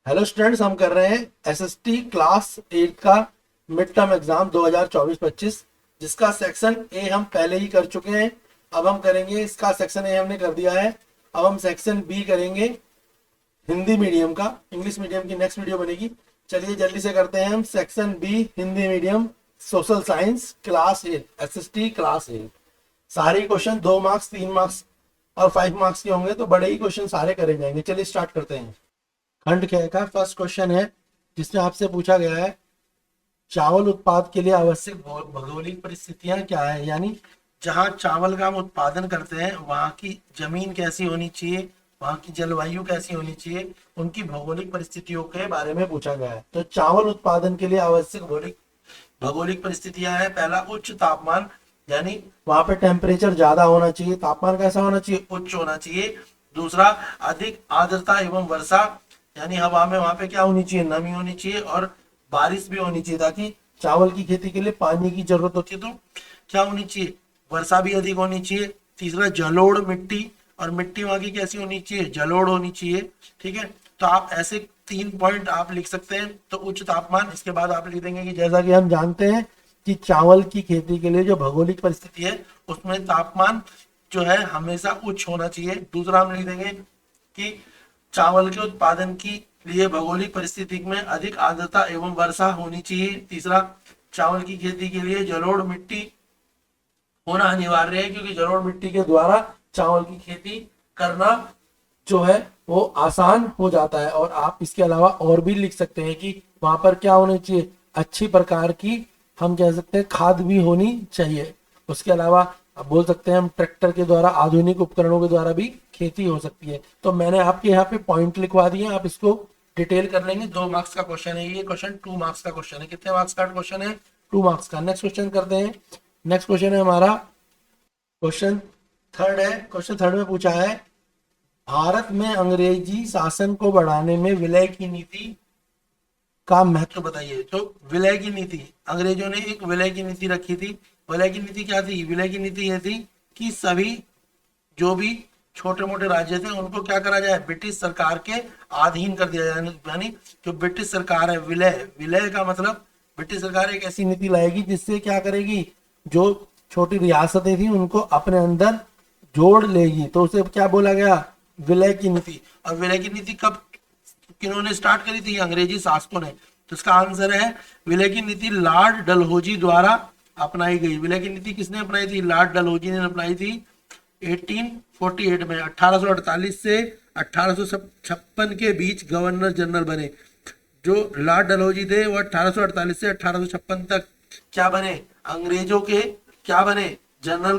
Hello students, हम कर रहे हैं एसएसटी क्लास 8 का मिड टर्म एग्जाम 2024-25, जिसका सेक्शन ए हम पहले ही कर चुके हैं। अब हम करेंगे, इसका सेक्शन ए हमने कर दिया है। अब हम सेक्शन बी करेंगे हिंदी मीडियम का। इंग्लिश मीडियम की नेक्स्ट वीडियो बनेगी। चलिए जल्दी से करते हैं हम section B Hindi medium social science class 8 SST class 8। सारे क्वेश्चन 2 मार्क्स 3 मार्क्स और 5 मार्क्स के होंगे, तो बड़े ही क्वेश्चन सारे करे जाएंगे। चलिए स्टार्ट करते हैं। खंड ख का फर्स्ट क्वेश्चन है, जिसमें आपसे पूछा गया है चावल उत्पाद के लिए आवश्यक भौगोलिक परिस्थितियां क्या है। यानी जहां चावल का हम उत्पादन करते हैं वहां की जमीन कैसी होनी चाहिए, वहां की जलवायु कैसी होनी चाहिए, उनकी भौगोलिक परिस्थितियों के बारे में पूछा गया है। तो चावल उत्पादन के लिए आवश्यक भौगोलिक परिस्थितियां है। पहला, उच्च तापमान, यानी वहां पे टेम्परेचर ज्यादा होना चाहिए। तापमान कैसा होना चाहिए? उच्च होना चाहिए। दूसरा, अधिक आर्द्रता एवं वर्षा, यानी हवा में वहां पे क्या होनी चाहिए? नमी होनी चाहिए। और बारिश भी होनी चाहिए, ताकि चावल की खेती के लिए पानी की जरूरत होती है, तो क्या होनी चाहिए? वर्षा भी अधिक होनी चाहिए। तीसरा, जलोढ़ मिट्टी, और मिट्टी वहां की कैसी होनी चाहिए? जलोढ़ होनी चाहिए। ठीक है, तो आप ऐसे 3 पॉइंट आप लिख सकते हैं। तो उच्च तापमान, इसके बाद आप लिख देंगे कि जैसा कि हम जानते हैं कि चावल की खेती के लिए जो भौगोलिक परिस्थिति है उसमें तापमान जो है हमेशा उच्च होना चाहिए। दूसरा हम लिख देंगे कि चावल के उत्पादन की लिए भौगोलिक परिस्थिति में अधिक आर्द्रता एवं वर्षा होनी चाहिए। तीसरा, चावल की खेती के लिए जलोढ़ मिट्टी होना अनिवार्य है, क्योंकि जलोढ़ मिट्टी के द्वारा चावल की खेती करना जो है वो आसान हो जाता है। और आप इसके अलावा और भी लिख सकते हैं कि वहां पर क्या होनी चाहिए? अच्छी प्रकार की, हम कह सकते हैं, खाद भी होनी चाहिए। उसके अलावा अब बोल सकते हैं हम ट्रैक्टर के द्वारा, आधुनिक उपकरणों के द्वारा भी खेती हो सकती है। तो मैंने आपके यहाँ पे पॉइंट लिखवा दिए, आप इसको डिटेल कर लेंगे। 2 मार्क्स का क्वेश्चन है ये। क्वेश्चन 2 मार्क्स का क्वेश्चन है। कितने मार्क्स का क्वेश्चन है? 2 मार्क्स का। नेक्स्ट क्वेश्चन करते हैं। नेक्स्ट क्वेश्चन है हमारा क्वेश्चन थर्ड है। क्वेश्चन थर्ड में पूछा है, भारत में अंग्रेजी शासन को बढ़ाने में विलय की नीति का महत्व बताइए। तो विलय की नीति, अंग्रेजों ने एक विलय की नीति रखी थी। विलय की नीति क्या थी? विलय की नीति यह थी कि सभी जो भी छोटे मोटे राज्य थे उनको क्या करा जाए? ब्रिटिश सरकार के अधीन कर दिया जाए। यानी जो ब्रिटिश सरकार है, विलय, विलय का मतलब ब्रिटिश सरकार एक ऐसी नीति लाएगी जिससे क्या करेगी? जो छोटी रियासतें थी उनको अपने अंदर जोड़ लेगी। तो उसे क्या बोला गया? विलय की नीति। और विलय की नीति कब किन्होंने स्टार्ट करी थी? अंग्रेजी शासकों ने। तो इसका आंसर है, विलय की नीति लॉर्ड डलहौजी द्वारा अपनाई गई। विलय की नीति किसने अपनाई थी? लॉर्ड डलहौजी ने अपनाई थी 1848 में। 1848 से 1856 के बीच गवर्नर जनरल बने। जो लॉर्ड डलहौजी थे वो 1848 से 1856 तक क्या बने? अंग्रेजों के क्या बने? जनरल,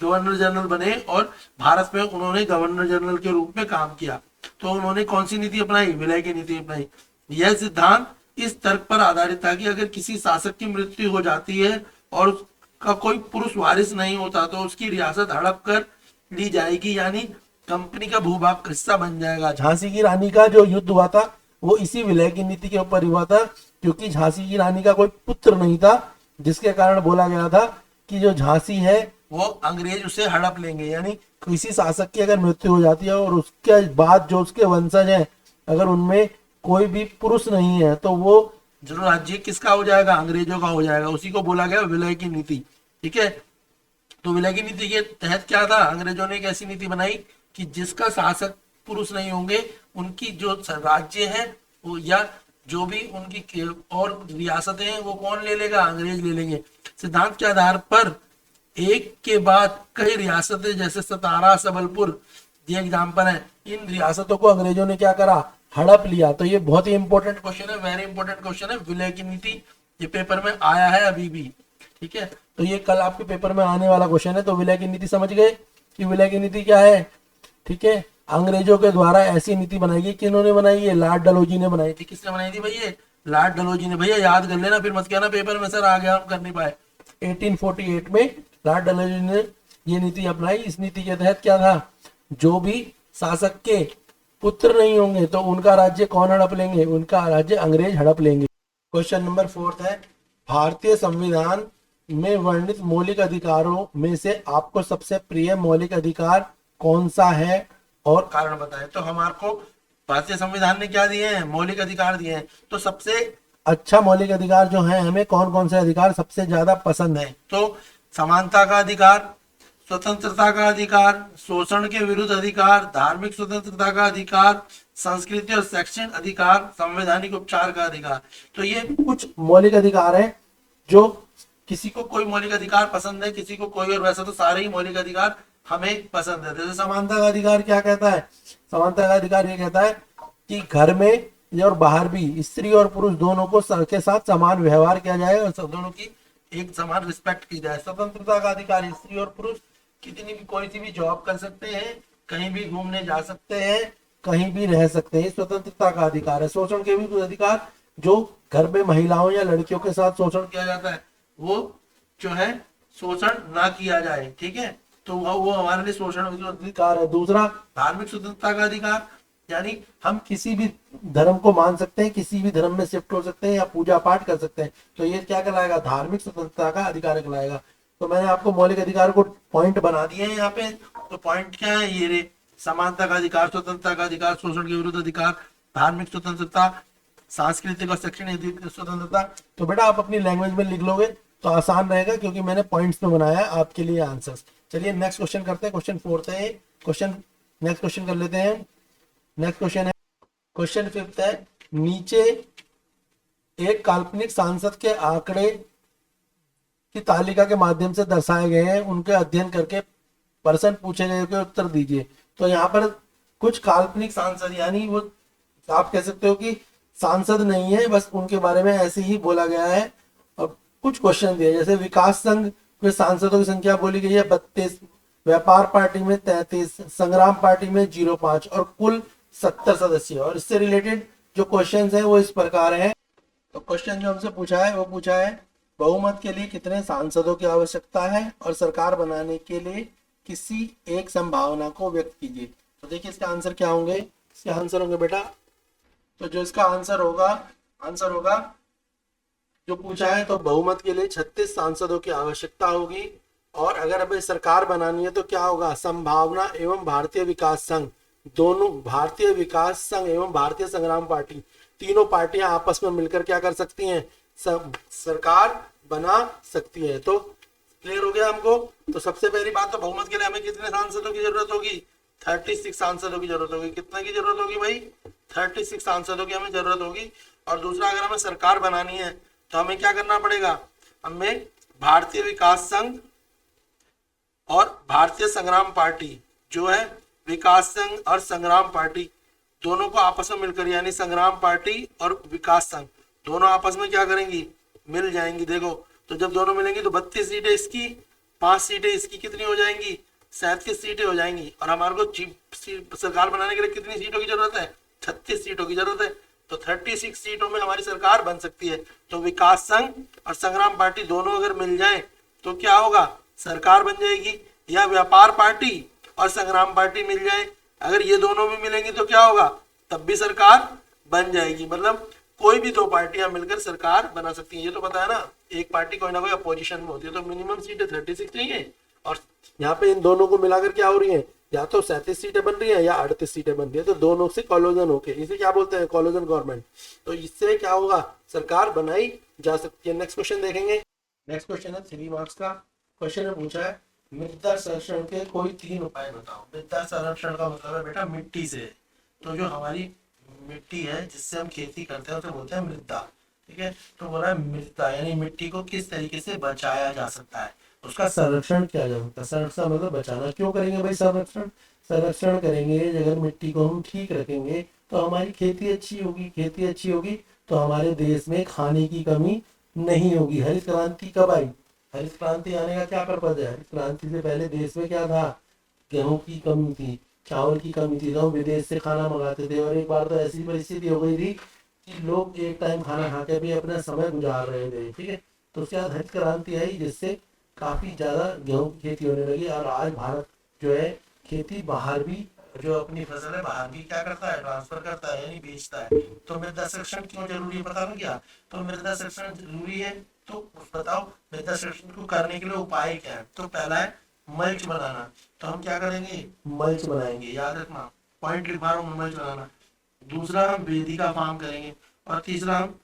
गवर्नर जनरल बने। और भारत में उन्होंने गवर्नर जनरल के रूप में काम किया। तो उन्होंने कौन सी नीति अपनाई? विलय की नीति अपनाई। यह सिद्धांत इस तर्क पर आधारित था कि अगर किसी शासक की मृत्यु हो जाती है और उसका कोई पुरुष वारिस नहीं होता तो उसकी रियासत हड़प कर ली जाएगी, यानी कंपनी का भूभाग का हिस्सा बन जाएगा। झांसी की रानी का जो युद्ध हुआ था वो इसी विलय की नीति के ऊपर हुआ था, क्योंकि झांसी की रानी का कोई पुत्र नहीं था, जिसके कारण बोला गया था कि जो झांसी है वो अंग्रेज उसे हड़प लेंगे। यानी किसी शासक की अगर मृत्यु हो जाती है और उसके बाद जो उसके वंशज हैं, अगर उनमें कोई भी पुरुष नहीं है, तो वो जो राज्य किसका हो जाएगा? अंग्रेजों का हो जाएगा। उसी को बोला गया विलय की नीति। ठीक है, तो विलय की नीति के तहत क्या था? अंग्रेजों ने एक ऐसी नीति बनाई कि जिसका शासक पुरुष नहीं होंगे, उनकी जो राज्य है वो, या जो भी उनकी और रियासतें हैं, वो कौन ले लेगा? अंग्रेज ले लेंगे। सिद्धांत के आधार पर एक के बाद कई रियासतें, जैसे सतारा, सबलपुर, ये एग्जाम्पल है, इन रियासतों को अंग्रेजों ने क्या करा? हड़प लिया। तो ये बहुत ही इंपॉर्टेंट क्वेश्चन है, वेरी इंपॉर्टेंट क्वेश्चन है। विलय की नीति ये पेपर में आया है अभी भी। ठीक है, तो ये कल आपके पेपर में आने वाला क्वेश्चन है। तो विलय की नीति समझ गए कि विलय की नीति क्या है? ठीक है, अंग्रेजों के द्वारा ऐसी नीति बनाई गई। किन्होंने बनाई है? लॉर्ड डलहौजी ने बनाई थी। किसने बनाई थी भैया? लॉर्ड डलहौजी ने। भैया याद कर लेना, फिर मत कहना पेपर में सर आ गया हम कर नहीं पाए। 1848 में लॉर्ड डलहौजी ने ये नीति अपनाई। इस नीति के तहत क्या था? जो भी शासक के पुत्र नहीं होंगे तो उनका राज्य कौन हड़प लेंगे? उनका राज्य अंग्रेज हड़प लेंगे। क्वेश्चन नंबर 4 है, भारतीय संविधान में वर्णित मौलिक अधिकारों में से आपको सबसे प्रिय मौलिक अधिकार कौन सा है और कारण बताएं। तो हमारे को भारतीय संविधान ने क्या दिए हैं, मौलिक अधिकार दिए हैं। तो सबसे अच्छा मौलिक अधिकार जो है, हमें कौन कौन से अधिकार सबसे ज्यादा पसंद है? तो समानता का अधिकार, स्वतंत्रता का अधिकार, शोषण के विरुद्ध अधिकार, धार्मिक स्वतंत्रता का अधिकार, संस्कृति और शैक्षणिक अधिकार, संवैधानिक उपचार का अधिकार। तो ये कुछ मौलिक अधिकार है जो किसी को कोई मौलिक अधिकार पसंद है, किसी को कोई, और वैसे तो सारे ही मौलिक अधिकार हमें पसंद है। जैसे समानता का अधिकार क्या कहता है? समानता का अधिकार ये कहता है कि घर में और बाहर भी स्त्री और पुरुष दोनों को के साथ समान व्यवहार किया जाए और सब दोनों की एक समान रिस्पेक्ट की जाए। स्वतंत्रता का अधिकार, स्त्री और पुरुष कितनी भी कोई सी भी जॉब कर सकते हैं, कहीं भी घूमने जा सकते हैं, कहीं भी रह सकते हैं, स्वतंत्रता का अधिकार है। शोषण के भी अधिकार, जो घर में महिलाओं या लड़कियों के साथ शोषण किया जाता है वो जो है शोषण ना किया जाए, ठीक है, तो वो हमारे लिए शोषण अधिकार है। दूसरा, धार्मिक स्वतंत्रता का अधिकार, यानी हम किसी भी धर्म को मान सकते हैं, किसी भी धर्म में शिफ्ट हो सकते हैं या पूजा पाठ कर सकते हैं, तो ये क्या कहलाएगा? धार्मिक स्वतंत्रता का अधिकार कहलाएगा। तो मैंने आपको मौलिक अधिकार को पॉइंट बना दिए हैं यहाँ पे। तो पॉइंट क्या है ये रे? समानता का अधिकार, स्वतंत्रता का अधिकार, शोषण के विरुद्ध अधिकार, धार्मिक स्वतंत्रता, सांस्कृतिक और शैक्षणिक स्वतंत्रता। तो बेटा आप अपनी लैंग्वेज में लिख लोगे तो आसान रहेगा, क्योंकि मैंने पॉइंट्स में बनाया आपके लिए आंसर्स। चलिए नेक्स्ट क्वेश्चन करते हैं। क्वेश्चन 4 है क्वेश्चन, नेक्स्ट क्वेश्चन कर लेते हैं। नेक्स्ट क्वेश्चन है क्वेश्चन 5 है, नीचे एक काल्पनिक सांसद के आंकड़े की तालिका के माध्यम से दर्शाए गए हैं, उनके अध्ययन करके प्रश्न पूछे गए के उत्तर दीजिए। तो यहाँ पर कुछ काल्पनिक सांसद, यानी वो आप कह सकते हो कि सांसद नहीं है, बस उनके बारे में ऐसे ही बोला गया है। और कुछ क्वेश्चन दिए, जैसे विकास संघ में सांसदों की संख्या बोली गई है 32, व्यापार पार्टी में 33, संग्राम पार्टी में 05 और कुल 70 सदस्य। और इससे रिलेटेड जो क्वेश्चन है वो इस प्रकार है। तो क्वेश्चन जो हमसे पूछा है वो पूछा है, बहुमत के लिए कितने सांसदों की आवश्यकता है और सरकार बनाने के लिए किसी एक संभावना को व्यक्त कीजिए। तो देखिए इसका आंसर क्या होंगे? इसके आंसर होंगे बेटा, तो जो इसका आंसर होगा जो पूछा है, तो बहुमत के लिए 36 सांसदों की आवश्यकता होगी। और अगर हमें सरकार बनानी है तो क्या होगा? संभावना एवं भारतीय विकास संघ, दोनों भारतीय विकास संघ एवं भारतीय संग्राम पार्टी, तीनों पार्टियां आपस में मिलकर क्या कर सकती हैं? सरकार बना सकती है। तो क्लियर हो गया हमको। तो सबसे पहली बात, तो बहुमत के लिए हमें कितने सांसदों की जरूरत होगी? 36 सांसदों की जरूरत होगी। कितने की जरूरत होगी भाई? 36 सांसदों की हमें जरूरत होगी। और दूसरा, अगर हमें सरकार बनानी है तो हमें क्या करना पड़ेगा? हमें भारतीय विकास संघ और भारतीय संग्राम पार्टी, जो है विकास संघ और संग्राम पार्टी, दोनों को आपस में मिलकर, यानी संग्राम पार्टी और विकास संघ दोनों आपस में क्या करेंगी? मिल जाएंगी। देखो, तो जब दोनों मिलेंगी तो 32 सीटें इसकी, 5 सीटें इसकी, कितनी हो जाएंगी? 37 सीटें हो जाएंगी। और हमारे को सरकार बनाने के लिए कितनी सीटों की जरूरत है? 36 सीटों की जरूरत है। तो 36 सीटों में हमारी सरकार बन सकती है। तो विकास संघ और संग्राम पार्टी दोनों अगर मिल जाए तो क्या होगा? सरकार बन जाएगी। या व्यापार पार्टी और संग्राम पार्टी मिल जाए, अगर ये दोनों भी मिलेंगी तो क्या होगा? तब भी सरकार बन जाएगी। मतलब कोई भी दो पार्टियां मिलकर सरकार बना सकती हैं। ये तो पता है ना, एक पार्टी कोई ना कोई अपोजिशन में होती है। तो मिनिमम सीटें 36 चाहिए, और यहाँ पे इन दोनों को मिलाकर क्या हो रही है? या तो 37 सीटें बन रही है या 38 सीटें बन रही है। तो दोनों से कॉलोजन होके, इसे क्या बोलते हैं? कॉलोजन गवर्नमेंट। तो इससे क्या होगा? सरकार बनाई जा सकती है। नेक्स्ट क्वेश्चन देखेंगे। नेक्स्ट क्वेश्चन है 3 मार्क्स का। क्वेश्चन में पूछा है, मृदा संरक्षण के कोई 3 उपाय बताओ। मृदा संरक्षण का मतलब है बेटा मिट्टी से। तो जो हमारी मिट्टी है जिससे हम खेती करते हैं उसे बोलते हैं मृदा, ठीक है। तो बोला है मृदा, यानी मिट्टी को किस तरीके से बचाया जा सकता है, उसका संरक्षण किया जा सकता है। संरक्षण मतलब बचाना। क्यों करेंगे भाई संरक्षण? संरक्षण करेंगे, अगर मिट्टी को हम ठीक रखेंगे तो हमारी खेती अच्छी होगी। खेती अच्छी होगी तो हमारे देश में खाने की कमी नहीं होगी। हरित क्रांति कब आई? हरित क्रांति आने का क्या पर्पज है? हरित क्रांति से पहले देश में क्या था? गेहूं की कमी थी, चावल की कमी थी, तो विदेश से खाना मंगाते थे। और एक बार तो ऐसी परिस्थिति हो गई थी कि लोग एक टाइम खाना खा के भी अपना समय गुजार रहे थे, ठीक है। तो उसके बाद हरित क्रांति आई, जिससे काफी ज्यादा गेहूं की खेती होने लगी। और आज भारत जो है खेती बाहर भी, जो अपनी फसल है बाहर भी क्या करता है? ट्रांसफर करता है, यानी बेचता है। तो मृदा संरक्षण क्यों जरूरी है पता क्या? तो मृदा संरक्षण जरूरी है, तो बताओ मृदा संरक्षण को करने के लिए उपाय क्या है? तो पहला है मल्च बनाना। तो हम क्या करेंगे? मल्च बनाएंगे। याद रखना, पॉइंट लिखवा रहा हूँ, मल्च बनाना। दूसरा हम वेदिका फार्म करेंगे, और तीसरा हम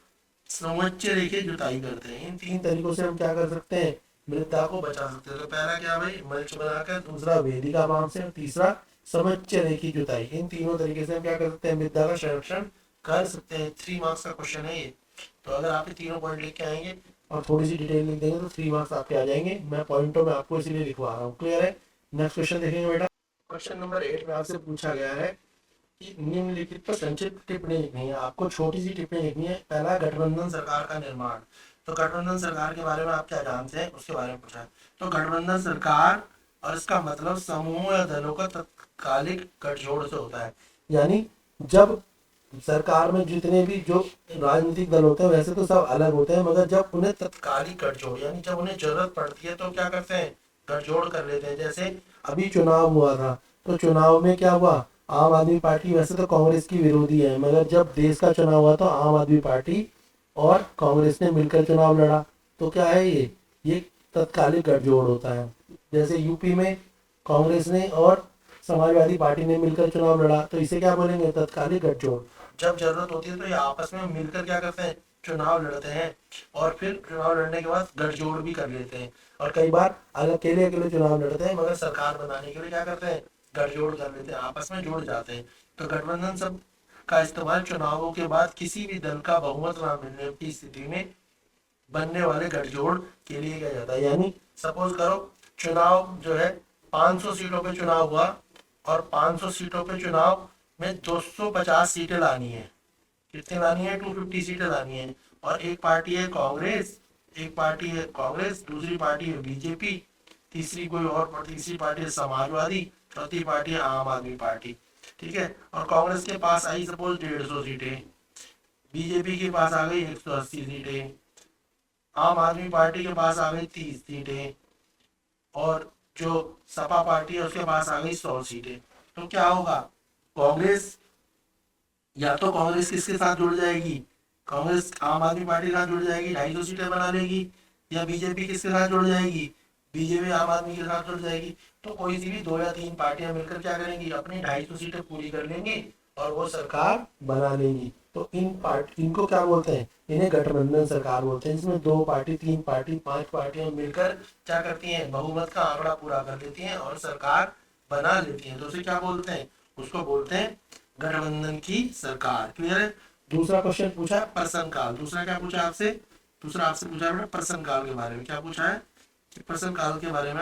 समोच्च रेखीय जुताई करते हैं। इन तीन तरीकों से हम क्या कर सकते हैं, मृदा को बचा सकते हैं। तो पहला क्या भाई, मल्च बनाकर, दूसरा वेदिका फार्म से, और तीसरा समोच्च रेखीय जुताई। इन तीनों तरीके से हम क्या कर सकते हैं, मृदा का संरक्षण कर सकते हैं। 3 मार्क्स का क्वेश्चन है ये। तो अगर आप ये तीनों पॉइंट लिख के आएंगे और थोड़ी सी डिटेल लिख देंगे तो 3 मार्क्स आपके आ जाएंगे। मैं पॉइंटों में आपको इसीलिए लिखवा रहा हूँ। क्लियर है? नेक्स्ट क्वेश्चन देखेंगे बेटा। क्वेश्चन नंबर 8 में आपसे पूछा गया है कि निम्नलिखित पर संक्षिप्त टिप्पणी लिखनी है। आपको छोटी सी टिप्पणी लिखनी है। पहला, गठबंधन सरकार का निर्माण। तो गठबंधन सरकार के बारे में आप क्या जानते हैं, उसके बारे में पूछा है। तो गठबंधन सरकार और इसका मतलब समूह या दलों का तत्कालिक गठजोड़ से होता है। यानी जब सरकार में जितने भी जो राजनीतिक दल होते हैं वैसे तो सब अलग होते हैं, मगर जब उन्हें तत्कालिक गठजोड़ यानी जब उन्हें जरूरत पड़ती है तो क्या करते हैं, गठजोड़ कर लेते हैं। जैसे अभी चुनाव हुआ था, तो चुनाव में क्या हुआ, आम आदमी पार्टी वैसे तो कांग्रेस की विरोधी है, मगर जब देश का चुनाव हुआ तो आम आदमी पार्टी और कांग्रेस ने मिलकर चुनाव लड़ा। तो क्या है ये तत्कालिक गठजोड़ होता है। जैसे यूपी में कांग्रेस ने और समाजवादी पार्टी ने मिलकर चुनाव लड़ा, तो इसे क्या बोलेंगे, तत्कालिक गठजोड़। जब जरूरत होती है तो ये आपस में मिलकर क्या करते हैं, चुनाव लड़ते हैं, और फिर चुनाव लड़ने के बाद गठजोड़ भी कर लेते हैं। और कई बार अकेले अकेले चुनाव लड़ते हैं, मगर सरकार बनाने के लिए क्या करते हैं, गठजोड़ कर लेते हैं, आपस में जुड़ जाते हैं। तो गठबंधन सब का इस्तेमाल चुनावों के बाद किसी भी दल का बहुमत न मिलने की स्थिति में बनने वाले गठजोड़ के लिए किया जाता है। यानी सपोज करो चुनाव जो है 500 सीटों पे चुनाव हुआ, और 500 सीटों पे चुनाव में 250 सीटें लानी है। कितनी लानी है, 250 सीटें लानी है। और एक पार्टी है कांग्रेस, दूसरी पार्टी है बीजेपी, तीसरी पार्टी है समाजवादी, चौथी पार्टी है आम आदमी पार्टी। ठीक है, और कांग्रेस के पास आई सपोज 150 सीटें, बीजेपी के पास आ गई 180 सीटें, आम आदमी पार्टी के पास आ गई 30 सीटें, और जो सपा पार्टी है उसके पास आ गई 100 सीटें। तो क्या होगा, कांग्रेस या तो कांग्रेस किसके साथ जुड़ जाएगी, कांग्रेस आम आदमी पार्टी के साथ जुड़ जाएगी, 250 सीटें बना लेगी, या बीजेपी किसके साथ जुड़ जाएगी, बीजेपी आम आदमी के साथ जुड़ जाएगी। तो कोई सी भी 2 या 3 पार्टियां मिलकर क्या करेंगी, अपनी 250 सीटें पूरी कर लेंगी और वो सरकार बना लेंगी। तो इनको क्या बोलते हैं, इन्हें गठबंधन सरकार बोलते हैं। इसमें 2 पार्टी, 3 पार्टी, 5 पार्टियां मिलकर क्या करती हैं, बहुमत का आंकड़ा पूरा कर लेती हैं और सरकार बना लेती हैं। तो उसे क्या बोलते हैं, उसको बोलते हैं गठबंधन की सरकार। क्लियर है? दूसरा क्वेश्चन पूछा प्रश्न काल। दूसरा क्या पूछा आपसे, दूसरा आपसे पूछा है प्रश्न काल के बारे में। क्या पूछा है, प्रश्न काल के बारे में